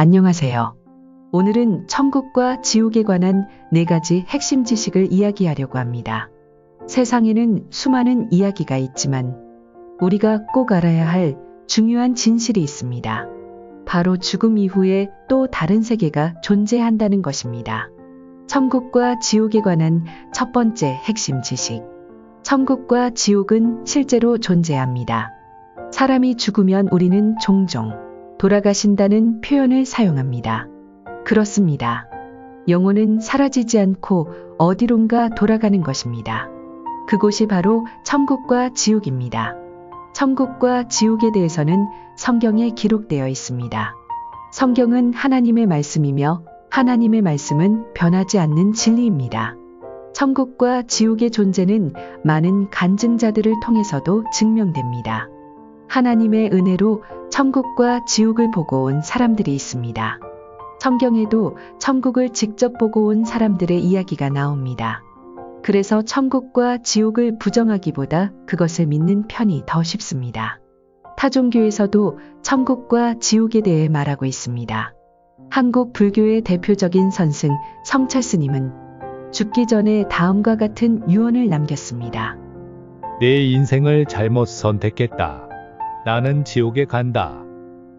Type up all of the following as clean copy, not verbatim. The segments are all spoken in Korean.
안녕하세요. 오늘은 천국과 지옥에 관한 4가지 핵심 지식을 이야기하려고 합니다. 세상에는 수많은 이야기가 있지만 우리가 꼭 알아야 할 중요한 진실이 있습니다. 바로 죽음 이후에 또 다른 세계가 존재한다는 것입니다. 천국과 지옥에 관한 첫 번째 핵심 지식. 천국과 지옥은 실제로 존재합니다. 사람이 죽으면 우리는 종종 돌아가신다는 표현을 사용합니다. 그렇습니다. 영혼은 사라지지 않고 어디론가 돌아가는 것입니다. 그곳이 바로 천국과 지옥입니다. 천국과 지옥에 대해서는 성경에 기록되어 있습니다. 성경은 하나님의 말씀이며 하나님의 말씀은 변하지 않는 진리입니다. 천국과 지옥의 존재는 많은 간증자들을 통해서도 증명됩니다. 하나님의 은혜로 천국과 지옥을 보고 온 사람들이 있습니다. 성경에도 천국을 직접 보고 온 사람들의 이야기가 나옵니다. 그래서 천국과 지옥을 부정하기보다 그것을 믿는 편이 더 쉽습니다. 타종교에서도 천국과 지옥에 대해 말하고 있습니다. 한국 불교의 대표적인 선승 성철스님은 죽기 전에 다음과 같은 유언을 남겼습니다. 내 인생을 잘못 선택했다. 나는 지옥에 간다.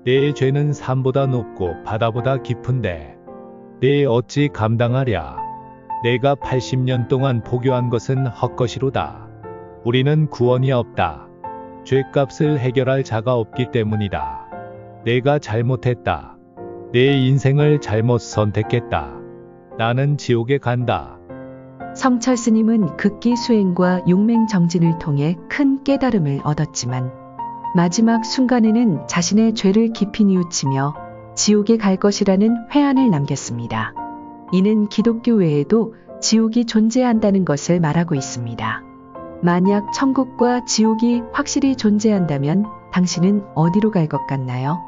내 죄는 산보다 높고 바다보다 깊은데 내 어찌 감당하랴. 내가 80년 동안 포교한 것은 헛것이로다. 우리는 구원이 없다. 죄값을 해결할 자가 없기 때문이다. 내가 잘못했다. 내 인생을 잘못 선택했다. 나는 지옥에 간다. 성철스님은 극기 수행과 용맹정진을 통해 큰 깨달음을 얻었지만 마지막 순간에는 자신의 죄를 깊이 뉘우치며 지옥에 갈 것이라는 회한을 남겼습니다. 이는 기독교 외에도 지옥이 존재한다는 것을 말하고 있습니다. 만약 천국과 지옥이 확실히 존재한다면 당신은 어디로 갈 것 같나요?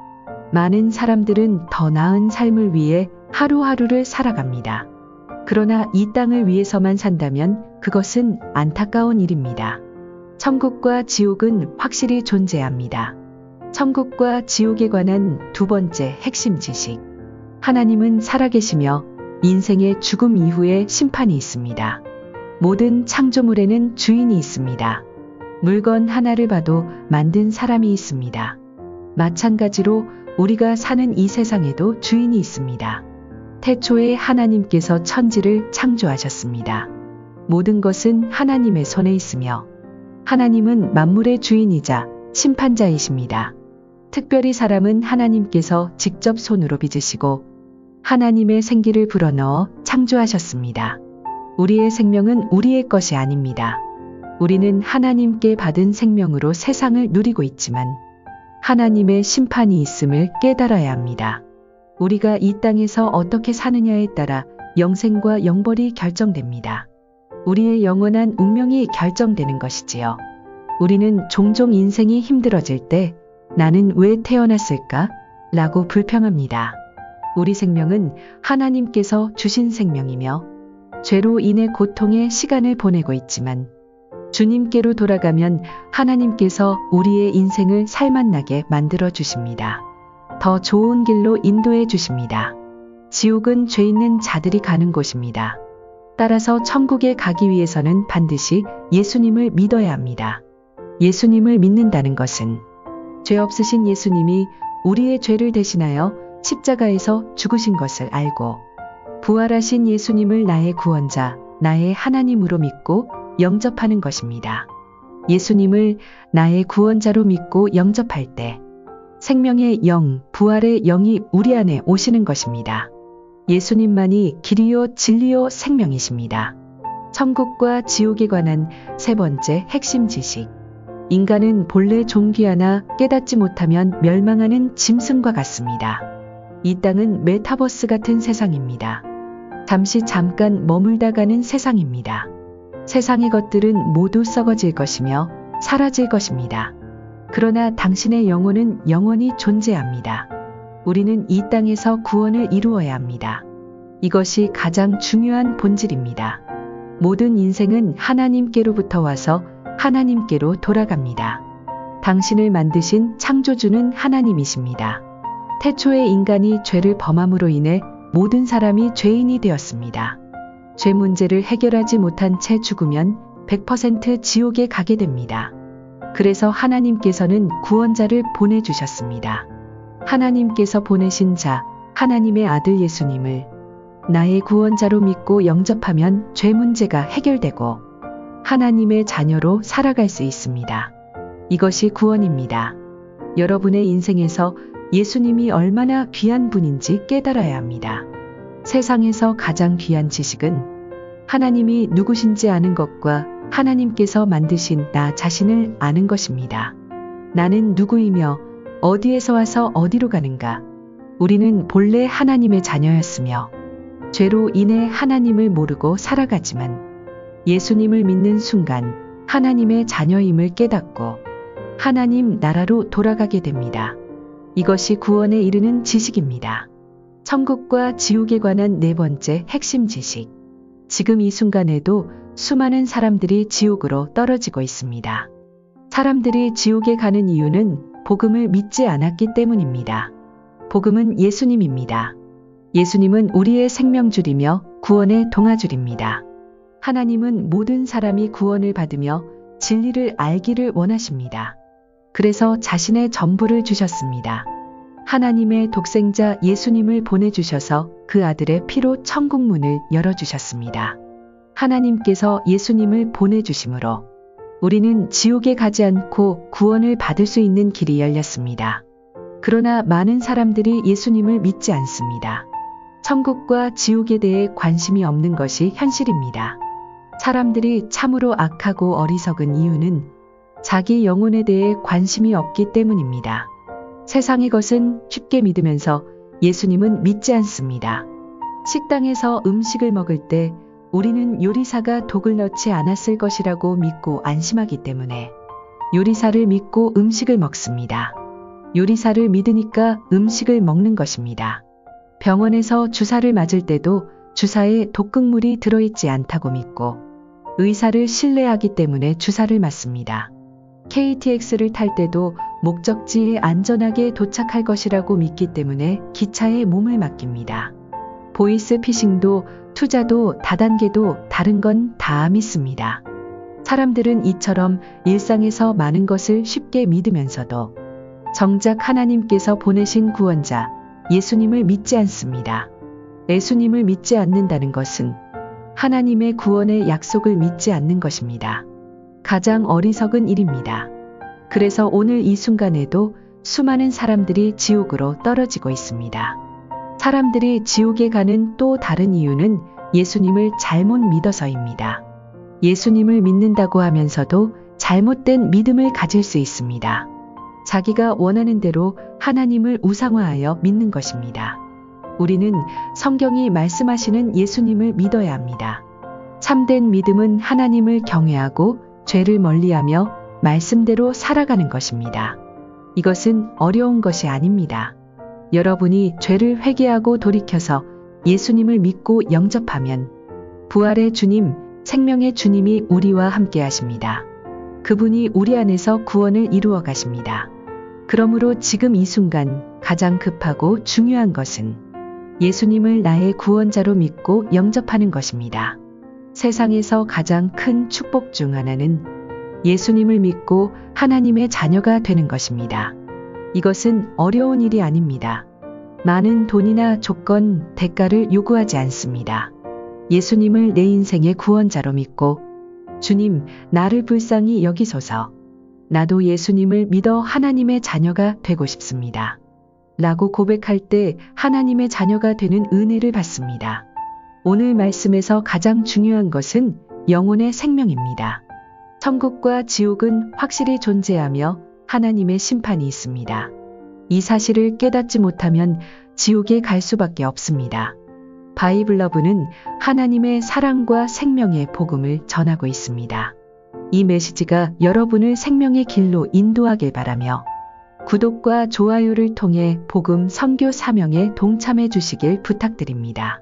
많은 사람들은 더 나은 삶을 위해 하루하루를 살아갑니다. 그러나 이 땅을 위해서만 산다면 그것은 안타까운 일입니다. 천국과 지옥은 확실히 존재합니다. 천국과 지옥에 관한 두 번째 핵심 지식. 하나님은 살아계시며 인생의 죽음 이후에 심판이 있습니다. 모든 창조물에는 주인이 있습니다. 물건 하나를 봐도 만든 사람이 있습니다. 마찬가지로 우리가 사는 이 세상에도 주인이 있습니다. 태초에 하나님께서 천지를 창조하셨습니다. 모든 것은 하나님의 손에 있으며 하나님은 만물의 주인이자 심판자이십니다. 특별히 사람은 하나님께서 직접 손으로 빚으시고 하나님의 생기를 불어넣어 창조하셨습니다. 우리의 생명은 우리의 것이 아닙니다. 우리는 하나님께 받은 생명으로 세상을 누리고 있지만 하나님의 심판이 있음을 깨달아야 합니다. 우리가 이 땅에서 어떻게 사느냐에 따라 영생과 영벌이 결정됩니다. 우리의 영원한 운명이 결정되는 것이지요. 우리는 종종 인생이 힘들어질 때 나는 왜 태어났을까? 라고 불평합니다. 우리 생명은 하나님께서 주신 생명이며 죄로 인해 고통의 시간을 보내고 있지만 주님께로 돌아가면 하나님께서 우리의 인생을 살맛나게 만들어 주십니다. 더 좋은 길로 인도해 주십니다. 지옥은 죄 있는 자들이 가는 곳입니다. 따라서 천국에 가기 위해서는 반드시 예수님을 믿어야 합니다. 예수님을 믿는다는 것은 죄 없으신 예수님이 우리의 죄를 대신하여 십자가에서 죽으신 것을 알고 부활하신 예수님을 나의 구원자, 나의 하나님으로 믿고 영접하는 것입니다. 예수님을 나의 구원자로 믿고 영접할 때 생명의 영, 부활의 영이 우리 안에 오시는 것입니다. 예수님만이 길이요 진리요 생명이십니다. 천국과 지옥에 관한 세 번째 핵심 지식. 인간은 본래 존귀하나 깨닫지 못하면 멸망하는 짐승과 같습니다. 이 땅은 메타버스 같은 세상입니다. 잠깐 머물다 가는 세상입니다. 세상의 것들은 모두 썩어질 것이며 사라질 것입니다. 그러나 당신의 영혼은 영원히 존재합니다. 우리는 이 땅에서 구원을 이루어야 합니다. 이것이 가장 중요한 본질입니다. 모든 인생은 하나님께로부터 와서 하나님께로 돌아갑니다. 당신을 만드신 창조주는 하나님이십니다. 태초에 인간이 죄를 범함으로 인해 모든 사람이 죄인이 되었습니다. 죄 문제를 해결하지 못한 채 죽으면 100% 지옥에 가게 됩니다. 그래서 하나님께서는 구원자를 보내주셨습니다. 하나님께서 보내신 자, 하나님의 아들 예수님을 나의 구원자로 믿고 영접하면 죄 문제가 해결되고 하나님의 자녀로 살아갈 수 있습니다. 이것이 구원입니다. 여러분의 인생에서 예수님이 얼마나 귀한 분인지 깨달아야 합니다. 세상에서 가장 귀한 지식은 하나님이 누구신지 아는 것과 하나님께서 만드신 나 자신을 아는 것입니다. 나는 누구이며 어디에서 와서 어디로 가는가? 우리는 본래 하나님의 자녀였으며 죄로 인해 하나님을 모르고 살아가지만 예수님을 믿는 순간 하나님의 자녀임을 깨닫고 하나님 나라로 돌아가게 됩니다. 이것이 구원에 이르는 지식입니다. 천국과 지옥에 관한 네 번째 핵심 지식. 지금 이 순간에도 수많은 사람들이 지옥으로 떨어지고 있습니다. 사람들이 지옥에 가는 이유는 복음을 믿지 않았기 때문입니다. 복음은 예수님입니다. 예수님은 우리의 생명줄이며 구원의 동아줄입니다. 하나님은 모든 사람이 구원을 받으며 진리를 알기를 원하십니다. 그래서 자신의 전부를 주셨습니다. 하나님의 독생자 예수님을 보내주셔서 그 아들의 피로 천국 문을 열어주셨습니다. 하나님께서 예수님을 보내주심으로 우리는 지옥에 가지 않고 구원을 받을 수 있는 길이 열렸습니다. 그러나 많은 사람들이 예수님을 믿지 않습니다. 천국과 지옥에 대해 관심이 없는 것이 현실입니다. 사람들이 참으로 악하고 어리석은 이유는 자기 영혼에 대해 관심이 없기 때문입니다. 세상의 것은 쉽게 믿으면서 예수님은 믿지 않습니다. 식당에서 음식을 먹을 때 우리는 요리사가 독을 넣지 않았을 것이라고 믿고 안심하기 때문에 요리사를 믿고 음식을 먹습니다. 요리사를 믿으니까 음식을 먹는 것입니다. 병원에서 주사를 맞을 때도 주사에 독극물이 들어있지 않다고 믿고 의사를 신뢰하기 때문에 주사를 맞습니다. KTX를 탈 때도 목적지에 안전하게 도착할 것이라고 믿기 때문에 기차에 몸을 맡깁니다. 보이스피싱도 투자도 다단계도 다른 건 다 믿습니다. 사람들은 이처럼 일상에서 많은 것을 쉽게 믿으면서도 정작 하나님께서 보내신 구원자 예수님을 믿지 않습니다. 예수님을 믿지 않는다는 것은 하나님의 구원의 약속을 믿지 않는 것입니다. 가장 어리석은 일입니다. 그래서 오늘 이 순간에도 수많은 사람들이 지옥으로 떨어지고 있습니다. 사람들이 지옥에 가는 또 다른 이유는 예수님을 잘못 믿어서입니다. 예수님을 믿는다고 하면서도 잘못된 믿음을 가질 수 있습니다. 자기가 원하는 대로 하나님을 우상화하여 믿는 것입니다. 우리는 성경이 말씀하시는 예수님을 믿어야 합니다. 참된 믿음은 하나님을 경외하고 죄를 멀리하며 말씀대로 살아가는 것입니다. 이것은 어려운 것이 아닙니다. 여러분이 죄를 회개하고 돌이켜서 예수님을 믿고 영접하면 부활의 주님, 생명의 주님이 우리와 함께 하십니다. 그분이 우리 안에서 구원을 이루어 가십니다. 그러므로 지금 이 순간 가장 급하고 중요한 것은 예수님을 나의 구원자로 믿고 영접하는 것입니다. 세상에서 가장 큰 축복 중 하나는 예수님을 믿고 하나님의 자녀가 되는 것입니다. 이것은 어려운 일이 아닙니다. 많은 돈이나 조건, 대가를 요구하지 않습니다. 예수님을 내 인생의 구원자로 믿고 주님, 나를 불쌍히 여기소서. 나도 예수님을 믿어 하나님의 자녀가 되고 싶습니다. 라고 고백할 때 하나님의 자녀가 되는 은혜를 받습니다. 오늘 말씀에서 가장 중요한 것은 영혼의 생명입니다. 천국과 지옥은 확실히 존재하며 하나님의 심판이 있습니다. 이 사실을 깨닫지 못하면 지옥에 갈 수밖에 없습니다. 바이블러브는 하나님의 사랑과 생명의 복음을 전하고 있습니다. 이 메시지가 여러분을 생명의 길로 인도하길 바라며 구독과 좋아요를 통해 복음 선교 사명에 동참해 주시길 부탁드립니다.